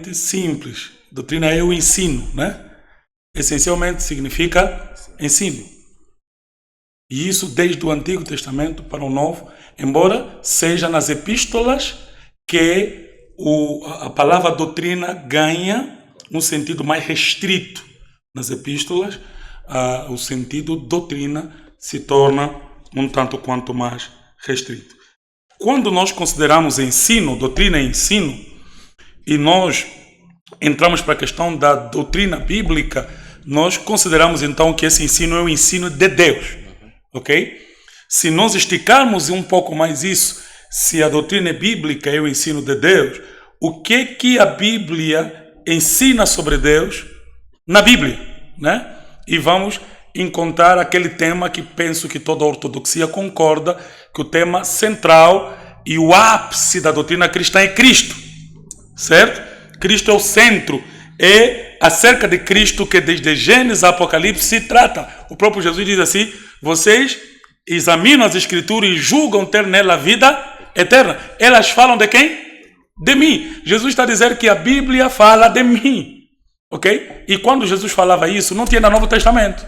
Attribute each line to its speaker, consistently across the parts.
Speaker 1: extremamente simples. Doutrina é o ensino, né? Essencialmente significa ensino. E isso desde o Antigo Testamento para o Novo, embora seja nas epístolas que a palavra doutrina ganha um sentido mais restrito. Nas epístolas, o sentido doutrina se torna um tanto quanto mais restrito. Quando nós consideramos ensino, doutrina e ensino, e nós entramos para a questão da doutrina bíblica, nós consideramos então que esse ensino é o ensino de Deus, ok? Se nós esticarmos um pouco mais isso, se a doutrina bíblica é o ensino de Deus, o que a Bíblia ensina sobre Deus na Bíblia, né? E vamos encontrar aquele tema que penso que toda a ortodoxia concorda, que o tema central e o ápice da doutrina cristã é Cristo, certo? Cristo é o centro, é acerca de Cristo que desde Gênesis a Apocalipse se trata. O próprio Jesus diz assim: vocês examinam as Escrituras e julgam ter nela a vida eterna. Elas falam de quem? De mim. Jesus está a dizer que a Bíblia fala de mim, ok? E quando Jesus falava isso, não tinha no Novo Testamento.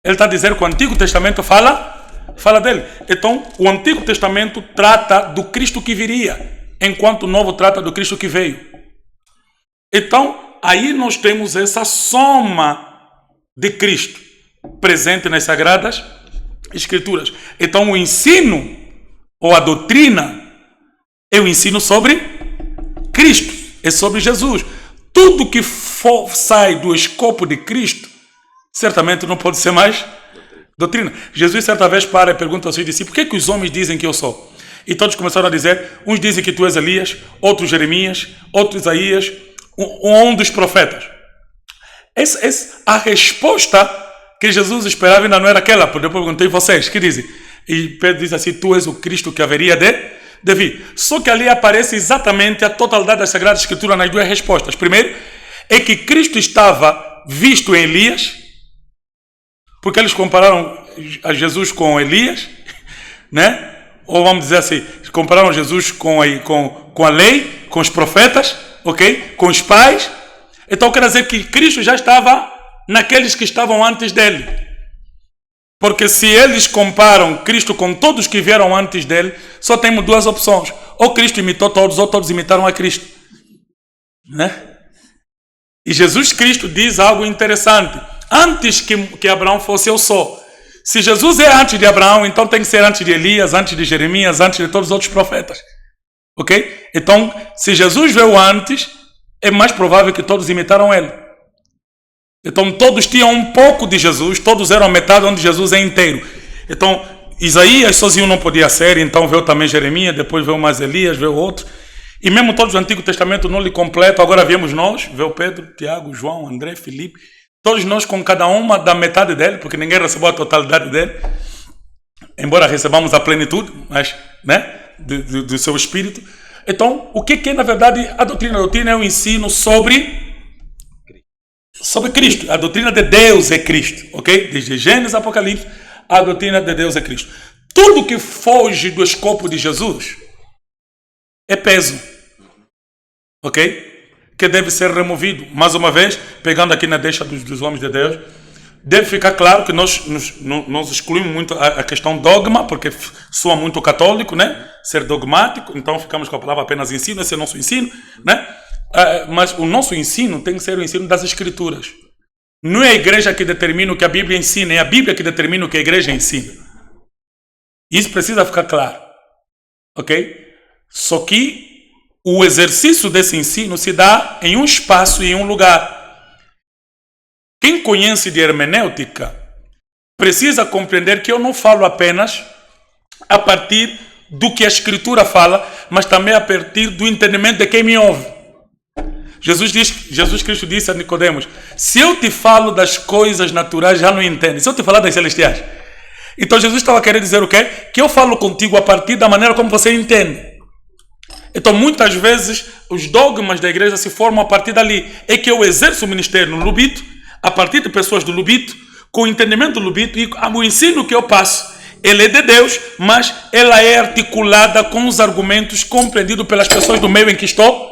Speaker 1: Ele está a dizer que o Antigo Testamento fala dele. Então, o Antigo Testamento trata do Cristo que viria, enquanto o Novo trata do Cristo que veio. Então, aí nós temos essa soma de Cristo presente nas Sagradas Escrituras. Então, o ensino, ou a doutrina, é o ensino sobre Cristo, é sobre Jesus. Tudo que sai do escopo de Cristo, certamente não pode ser mais doutrina. Jesus certa vez para e pergunta aos seus discípulos: por que os homens dizem que eu sou? E todos começaram a dizer, uns dizem que tu és Elias, outros Jeremias, outros Isaías, um dos profetas. A resposta que Jesus esperava ainda não era aquela, porque depois perguntei vocês, que dizem? E Pedro diz assim: tu és o Cristo que haveria de vir. Só que ali aparece exatamente a totalidade das Sagradas Escrituras nas duas respostas. Primeiro, é que Cristo estava visto em Elias, porque eles compararam a Jesus com Elias, né? Ou vamos dizer assim, compararam Jesus com a lei, com os profetas, ok? Com os pais. Então quer dizer que Cristo já estava naqueles que estavam antes dele. Porque se eles comparam Cristo com todos que vieram antes dele, só temos duas opções: ou Cristo imitou todos, ou todos imitaram a Cristo, né? E Jesus Cristo diz algo interessante: antes que Abraão fosse, eu sou. Se Jesus é antes de Abraão, então tem que ser antes de Elias, antes de Jeremias, antes de todos os outros profetas, ok? Então, se Jesus veio antes, é mais provável que todos imitaram ele. Então todos tinham um pouco de Jesus, todos eram metade onde Jesus é inteiro. Então Isaías sozinho não podia ser, então veio também Jeremias, depois veio mais Elias, veio outro. E mesmo todos o Antigo Testamento não lhe completam, agora viemos nós, veio Pedro, Tiago, João, André, Filipe, todos nós com cada uma da metade dele, porque ninguém recebeu a totalidade dele, embora recebamos a plenitude, mas, né, do seu espírito. Então, o que é na verdade a doutrina? A doutrina é o ensino sobre Cristo. A doutrina de Deus é Cristo, ok? Desde Gênesis a Apocalipse, a doutrina de Deus é Cristo. Tudo que foge do escopo de Jesus é peso, ok? Que deve ser removido. Mais uma vez, pegando aqui na deixa dos homens de Deus, deve ficar claro que nós excluímos muito a questão dogma, porque soa muito católico, né? Ser dogmático, então ficamos com a palavra apenas ensino, esse é o nosso ensino, né? Mas o nosso ensino tem que ser o ensino das Escrituras. Não é a igreja que determina o que a Bíblia ensina, é a Bíblia que determina o que a igreja ensina. Isso precisa ficar claro, ok? Só que o exercício desse ensino se dá em um espaço e em um lugar. Quem conhece de hermenêutica precisa compreender que eu não falo apenas a partir do que a Escritura fala, mas também a partir do entendimento de quem me ouve. Jesus Cristo disse a Nicodemos: se eu te falo das coisas naturais, já não entende. Se eu te falar das celestiais. Então Jesus estava querendo dizer o quê? Que eu falo contigo a partir da maneira como você entende. Então muitas vezes os dogmas da igreja se formam a partir dali. É que eu exerço o ministério no Lubito, a partir de pessoas do Lubito, com o entendimento do Lubito, e o ensino que eu passo, ele é de Deus, mas ela é articulada com os argumentos compreendidos pelas pessoas do meio em que estou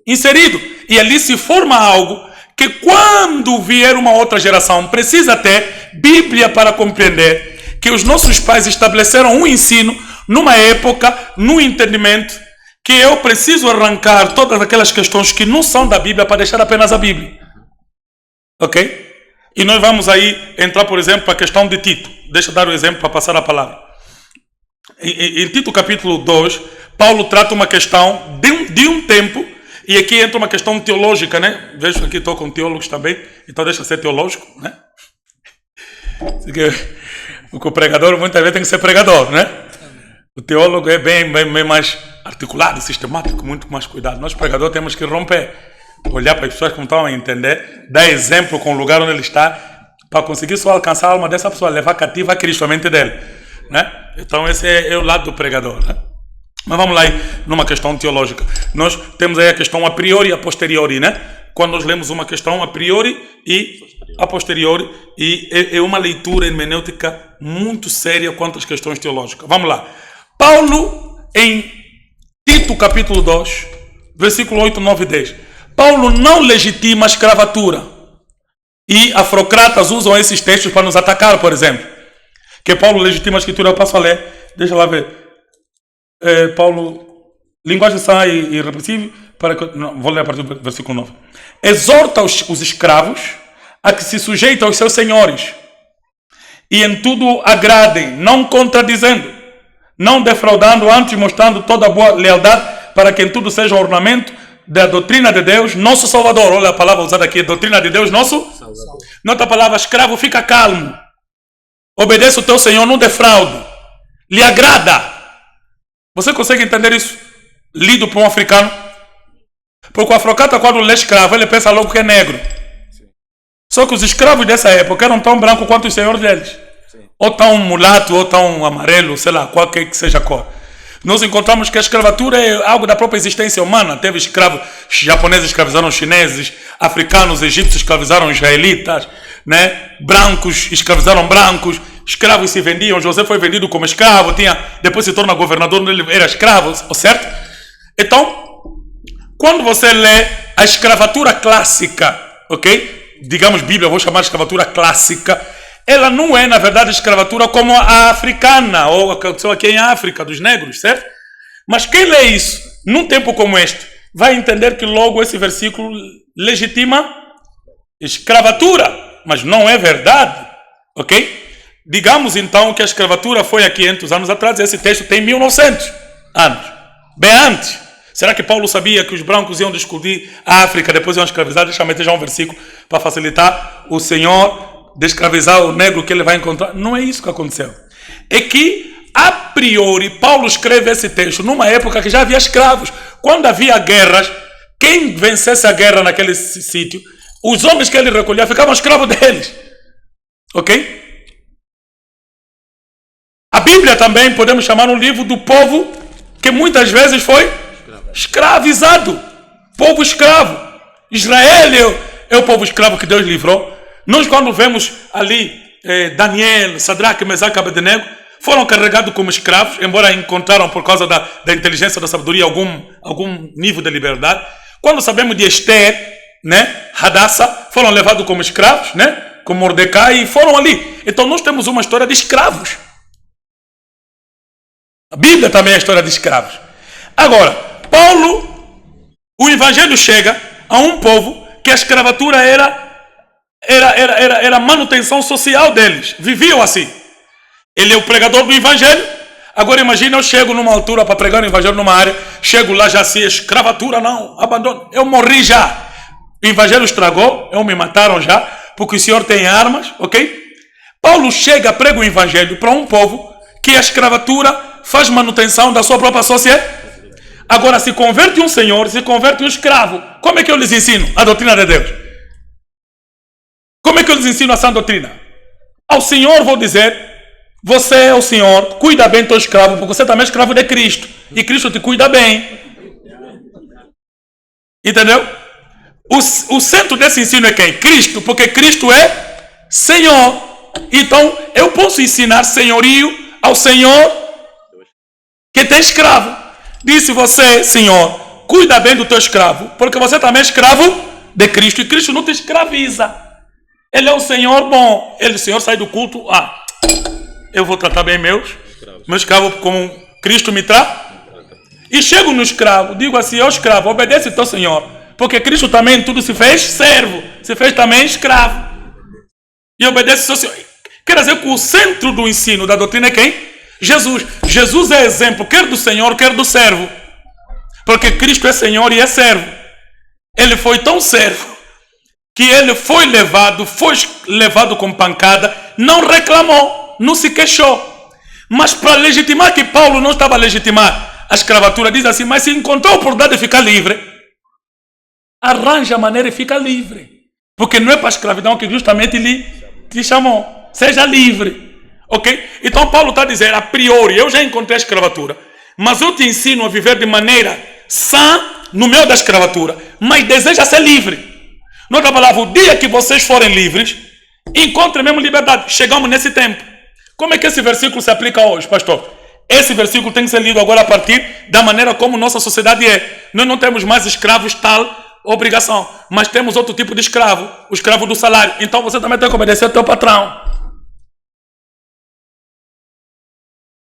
Speaker 1: inserido. E ali se forma algo que quando vier uma outra geração precisa ter Bíblia para compreender que os nossos pais estabeleceram um ensino numa época, num entendimento, que eu preciso arrancar todas aquelas questões que não são da Bíblia para deixar apenas a Bíblia. Ok? E nós vamos aí entrar, por exemplo, para a questão de Tito. Deixa eu dar o exemplo para passar a palavra. Em Tito capítulo 2, Paulo trata uma questão de um tempo, e aqui entra uma questão teológica, né? Vejo que aqui estou com teólogos também, então deixa ser teológico, né? Porque o pregador muitas vezes tem que ser pregador, né? O teólogo é bem mais articulado, sistemático, muito mais cuidado. Nós, pregadores, temos que romper, olhar para as pessoas que não estão a entender, dar exemplo com o lugar onde ele está, para conseguir só alcançar a alma dessa pessoa, levar cativa a Cristo, a mente dele, né? Então esse é o lado do pregador, né? Mas vamos lá aí, numa questão teológica. Nós temos aí a questão a priori e a posteriori, né? Quando nós lemos uma questão a priori e a posteriori, e é uma leitura hermenêutica muito séria quanto às questões teológicas. Vamos lá. Paulo, em Tito capítulo 2, versículo 8, 9 e 10. Paulo não legitima a escravatura. E afrocratas usam esses textos para nos atacar, por exemplo. Que Paulo legitima a escritura, eu passo a ler. Deixa lá ver. Paulo, linguagem sã e irrepreensível, vou ler a partir do versículo 9. Exorta os escravos a que se sujeitem aos seus senhores e em tudo agradem, não contradizendo, não defraudando, antes mostrando toda a boa lealdade, para que em tudo seja um ornamento da doutrina de Deus, nosso Salvador. Olha a palavra usada aqui, doutrina de Deus, nosso Salvador. Nota a palavra escravo, fica calmo, obedece o teu Senhor, não defraude, lhe agrada. Você consegue entender isso? Lido por um africano? Porque o afrocata, quando lê escravo, ele pensa logo que é negro. Só que os escravos dessa época eram tão brancos quanto os senhores deles. Ou tão mulato, ou tão amarelo, sei lá, qualquer que seja a cor. Nós encontramos que a escravatura é algo da própria existência humana. Teve escravos, japoneses escravizaram chineses, africanos, egípcios escravizaram israelitas, né? Brancos escravizaram brancos, escravos se vendiam. José foi vendido como escravo, depois se torna governador, ele era escravo, certo? Então, quando você lê a escravatura clássica, ok? Digamos Bíblia, eu vou chamar de escravatura clássica. Ela não é, na verdade, escravatura como a africana, ou aconteceu aqui em África, dos negros, certo? Mas quem lê isso, num tempo como este, vai entender que logo esse versículo legitima escravatura, mas não é verdade, ok? Digamos então que a escravatura foi há 500 anos atrás, e esse texto tem 1900 anos, bem antes. Será que Paulo sabia que os brancos iam descobrir a África, depois iam escravizar? Deixa eu meter já um versículo para facilitar o Senhor de escravizar o negro que ele vai encontrar. Não é isso que aconteceu. É que, a priori, Paulo escreve esse texto numa época que já havia escravos. Quando havia guerras, quem vencesse a guerra naquele sítio, os homens que ele recolhia ficavam escravos deles. Ok? A Bíblia também podemos chamar um livro do povo que muitas vezes foi escravizado. Povo escravo. Israel é o povo escravo que Deus livrou. Nós, quando vemos ali Daniel, Sadraque, Mesaque e Abednego, foram carregados como escravos, embora encontraram por causa da inteligência, da sabedoria, algum nível de liberdade. Quando sabemos de Esther, né, Hadassah, foram levados como escravos, né, como Mordecai, e foram ali. Então nós temos uma história de escravos. A Bíblia também é a história de escravos. Agora, Paulo, o evangelho chega a um povo que a escravatura era a manutenção social deles. Viviam assim. Ele é o pregador do evangelho. Agora imagina, eu chego numa altura para pregar o evangelho numa área, chego lá já assim, escravatura não, abandono. Eu morri já. O evangelho estragou, me mataram já, porque o Senhor tem armas, ok? Paulo chega, prega o evangelho para um povo que a escravatura faz manutenção da sua própria sociedade. Agora, se converte um senhor, se converte um escravo, como é que eu lhes ensino a doutrina de Deus? Como é que eu lhes ensino essa doutrina? Ao senhor vou dizer, você é o senhor, cuida bem do teu escravo, porque você também é escravo de Cristo, e Cristo te cuida bem. Entendeu? O centro desse ensino é quem? Cristo, porque Cristo é Senhor. Então, eu posso ensinar senhorio ao Senhor que tem escravo. Disse você, Senhor, cuida bem do teu escravo, porque você também é escravo de Cristo, e Cristo não te escraviza. Ele é o Senhor bom. O Senhor sai do culto, eu vou tratar bem meu escravo como Cristo me trata. E chego no escravo, digo assim, ó escravo, obedece teu Senhor, porque Cristo também tudo se fez servo, se fez também escravo. E obedece seu Senhor. Quer dizer que o centro do ensino, da doutrina é quem? Jesus. Jesus é exemplo, quer do Senhor, quer do servo. Porque Cristo é Senhor e é servo. Ele foi tão servo que ele foi levado com pancada, não reclamou, não se queixou. Mas para legitimar que Paulo não estava a legitimar a escravatura, diz assim, mas se encontrou a oportunidade de ficar livre, arranja a maneira e fica livre. Porque não é para a escravidão que justamente lhe chamou. Seja livre. Ok? Então Paulo está a dizer, a priori, eu já encontrei a escravatura, mas eu te ensino a viver de maneira sã no meio da escravatura, mas deseja ser livre. Noutra palavra, o dia que vocês forem livres, encontrem mesmo liberdade. Chegamos nesse tempo. Como é que esse versículo se aplica hoje, pastor? Esse versículo tem que ser lido agora a partir da maneira como nossa sociedade é. Nós não temos mais escravos tal obrigação, mas temos outro tipo de escravo, o escravo do salário. Então você também tem que obedecer ao teu patrão.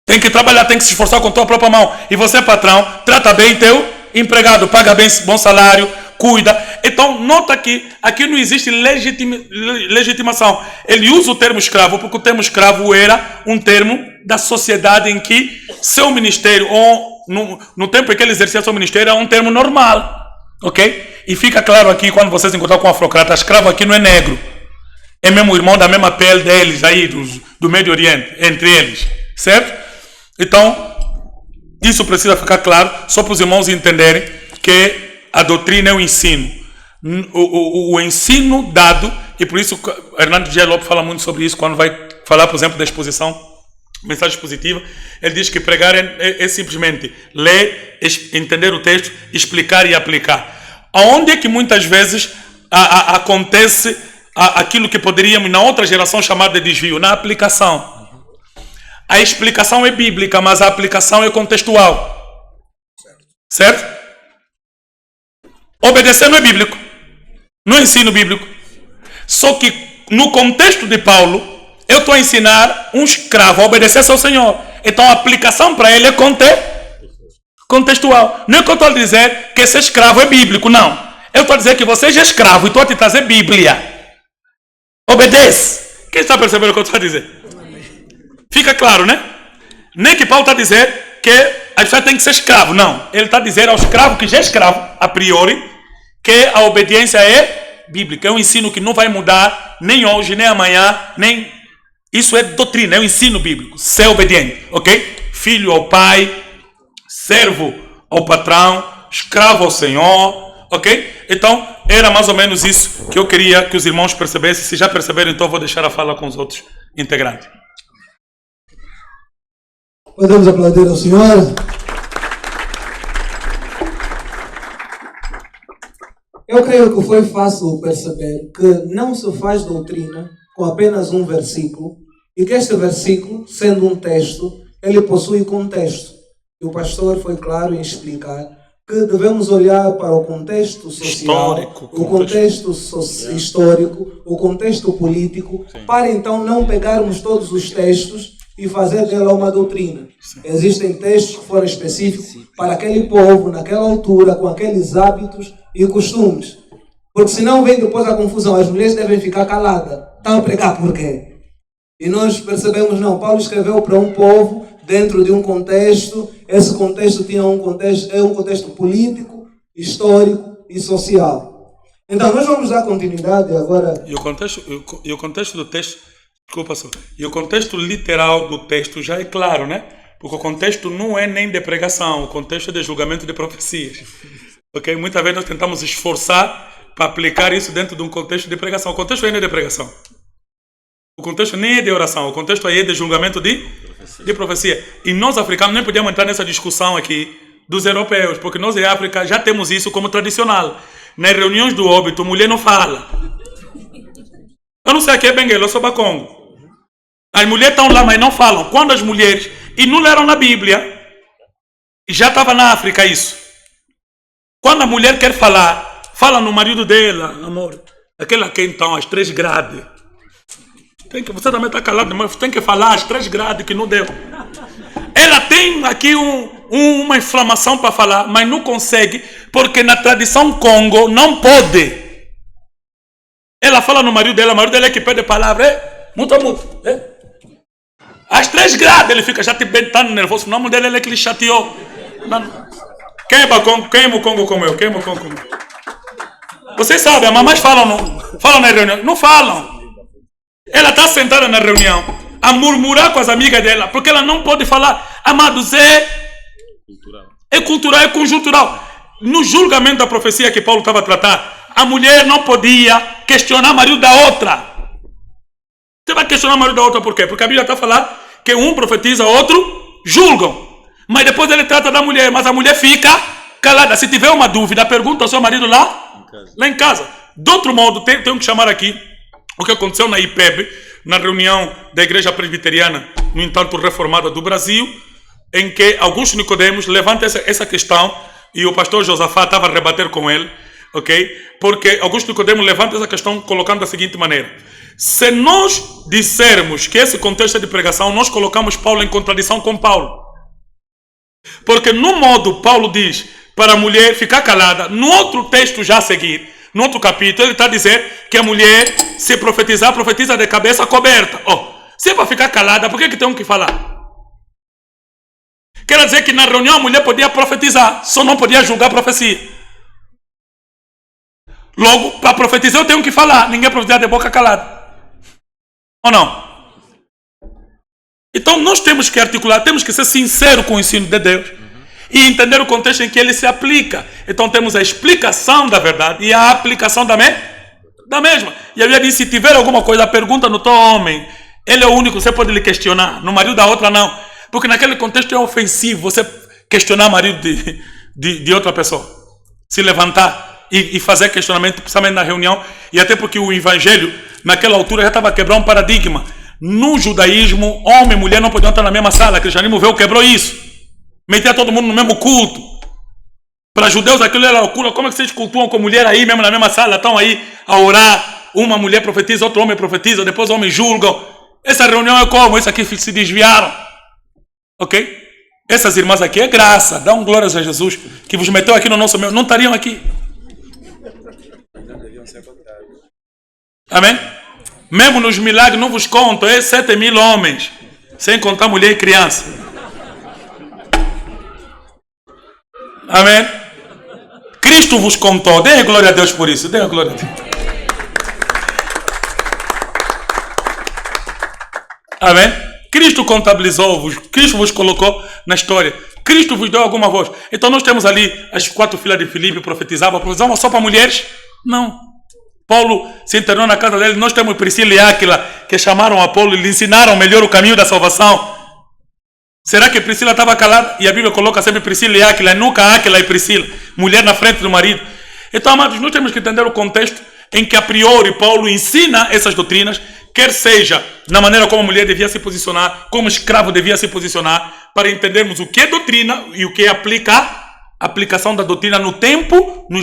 Speaker 1: Tem que trabalhar, tem que se esforçar com a tua própria mão. E você, patrão, trata bem teu empregado, paga bem bom salário, cuida. Então, nota que aqui não existe legitimação. Ele usa o termo escravo, porque o termo escravo era um termo da sociedade em que seu ministério, ou no tempo em que ele exercia seu ministério, é um termo normal. Ok? E fica claro aqui, quando vocês encontram com o afrocrata, escravo aqui não é negro. É mesmo irmão da mesma pele deles, aí, do Médio Oriente, entre eles. Certo? Então, isso precisa ficar claro, só para os irmãos entenderem que a doutrina é o ensino. O ensino dado, e por isso Hernando G. Lopes fala muito sobre isso, quando vai falar, por exemplo, da exposição, mensagem expositiva, ele diz que pregar é simplesmente ler, entender o texto, explicar e aplicar. Aonde é que muitas vezes acontece aquilo que poderíamos, na outra geração, chamar de desvio? Na aplicação. A explicação é bíblica, mas a aplicação é contextual. Certo? Obedecer não é bíblico. Não é ensino bíblico. Só que no contexto de Paulo, eu estou a ensinar um escravo a obedecer ao Senhor. Então a aplicação para ele é contextual. Não é que eu estou a dizer que esse escravo é bíblico, não. Eu estou a dizer que você é escravo e estou a te trazer Bíblia. Obedece. Quem está percebendo o que eu estou a dizer? Fica claro, né? Nem que Paulo está a dizer que a pessoa tem que ser escravo. Não. Ele está a dizer ao escravo que já é escravo, a priori, que a obediência é bíblica. É um ensino que não vai mudar nem hoje, nem amanhã, nem... Isso é doutrina, é um ensino bíblico. Ser obediente, ok? Filho ao pai, servo ao patrão, escravo ao Senhor, ok? Então, era mais ou menos isso que eu queria que os irmãos percebessem. Se já perceberam, então eu vou deixar a fala com os outros integrantes.
Speaker 2: Podemos aplaudir ao Senhor. Eu creio que foi fácil perceber que não se faz doutrina com apenas um versículo e que este versículo, sendo um texto, ele possui contexto. E o pastor foi claro em explicar que devemos olhar para o contexto social, o contexto histórico, o contexto político, para então não pegarmos todos os textos e fazer dela uma doutrina. Existem textos que foram específicos para aquele povo, naquela altura, com aqueles hábitos e costumes. Porque senão vem depois a confusão. As mulheres devem ficar caladas. Estão a pregar por quê? E nós percebemos, não, Paulo escreveu para um povo dentro de um contexto. Esse contexto tinha um contexto político, histórico e social. Então nós vamos dar continuidade agora.
Speaker 1: E o contexto do texto, desculpa só, e o contexto literal do texto já é claro, né? Porque o contexto não é nem de pregação, o contexto é de julgamento de profecias. Ok? Muitas vezes nós tentamos esforçar para aplicar isso dentro de um contexto de pregação. O contexto aí não é de pregação. O contexto nem é de oração, o contexto aí é de julgamento de profecia. E nós africanos nem podíamos entrar nessa discussão aqui dos europeus, porque nós em África já temos isso como tradicional. Nas reuniões do óbito, mulher não fala. Eu não sei aqui é Benguela, eu sou Bacongo. As mulheres estão lá, mas não falam. Quando as mulheres, e não leram na Bíblia, já estava na África isso. Quando a mulher quer falar, fala no marido dela, amor. Aquela que então, as 3 grades. Você também está calado, mas tem que falar as 3 grades que não deu. Ela tem aqui uma inflamação para falar, mas não consegue, porque na tradição Congo não pode. Ela fala no marido dela, o marido dela é que pede a palavra. Muta. As 3 grades, ele fica já tão nervoso. O nome dele é que lhe chateou. Queima o Congo como eu, queima o Congo como eu. Vocês sabem, as mamães falam na reunião. Não falam. Ela está sentada na reunião a murmurar com as amigas dela, porque ela não pode falar. Amados, é cultural, é conjuntural. No julgamento da profecia que Paulo estava a tratar, a mulher não podia questionar o marido da outra. Você vai questionar o marido da outra por quê? Porque a Bíblia está a falar que um profetiza, outro julgam. Mas depois ele trata da mulher, mas a mulher fica calada. Se tiver uma dúvida, pergunta ao seu marido lá em casa. De outro modo, tenho que chamar aqui o que aconteceu na IPEB, na reunião da Igreja Presbiteriana, no entanto reformada do Brasil, em que Augusto Nicodemos levanta essa questão, e o pastor Josafá estava a rebater com ele, ok? Porque Augusto Nicodemos levanta essa questão colocando da seguinte maneira: se nós dissermos que esse contexto é de pregação, nós colocamos Paulo em contradição com Paulo. Porque no modo Paulo diz para a mulher ficar calada, no outro texto já a seguir, no outro capítulo, ele está a dizer que a mulher, se profetizar, profetiza de cabeça coberta. Se é para ficar calada, por que tem que falar? Quer dizer que na reunião a mulher podia profetizar, só não podia julgar a profecia. Logo, para profetizar eu tenho que falar, ninguém profetiza de boca calada. Ou não? Então nós temos que articular, temos que ser sinceros com o ensino de Deus e entender o contexto em que ele se aplica. Então temos a explicação da verdade e a aplicação da mesma. E a Bíblia diz: se tiver alguma coisa, pergunta no teu homem. Ele é o único, você pode lhe questionar. No marido da outra não. Porque naquele contexto é ofensivo você questionar o marido de outra pessoa. Se levantar e fazer questionamento, principalmente na reunião. E até porque o evangelho, naquela altura, já estava quebrando um paradigma. No judaísmo, homem e mulher não podiam estar na mesma sala. O cristianismo veio, quebrou isso. Metia todo mundo no mesmo culto. Para judeus aquilo era loucura. Como é que vocês cultuam com mulher aí mesmo na mesma sala? Estão aí a orar. Uma mulher profetiza, outro homem profetiza, depois os homens julgam. Essa reunião é como? Esses aqui se desviaram. Ok? Essas irmãs aqui é graça. Dão glórias a Jesus que vos meteu aqui no nosso meio. Não estariam aqui. Amém? Mesmo nos milagres não vos conto. 7.000 homens. Sem contar mulher e criança. Amém? Cristo vos contou. Dê glória a Deus por isso. Dê glória a Deus. Amém? Cristo contabilizou-vos. Cristo vos colocou na história. Cristo vos deu alguma voz. Então nós temos ali as 4 filhas de Filipe, profetizavam só para mulheres? Não. Paulo se internou na casa dele. Nós temos Priscila e Áquila, que chamaram a Paulo e lhe ensinaram melhor o caminho da salvação. Será que Priscila estava calada? E a Bíblia coloca sempre Priscila e Áquila, nunca Áquila e Priscila, mulher na frente do marido. Então, amados, nós temos que entender o contexto em que a priori Paulo ensina essas doutrinas, quer seja na maneira como a mulher devia se posicionar, como o escravo devia se posicionar, para entendermos o que é doutrina e o que é aplicação da doutrina no tempo, no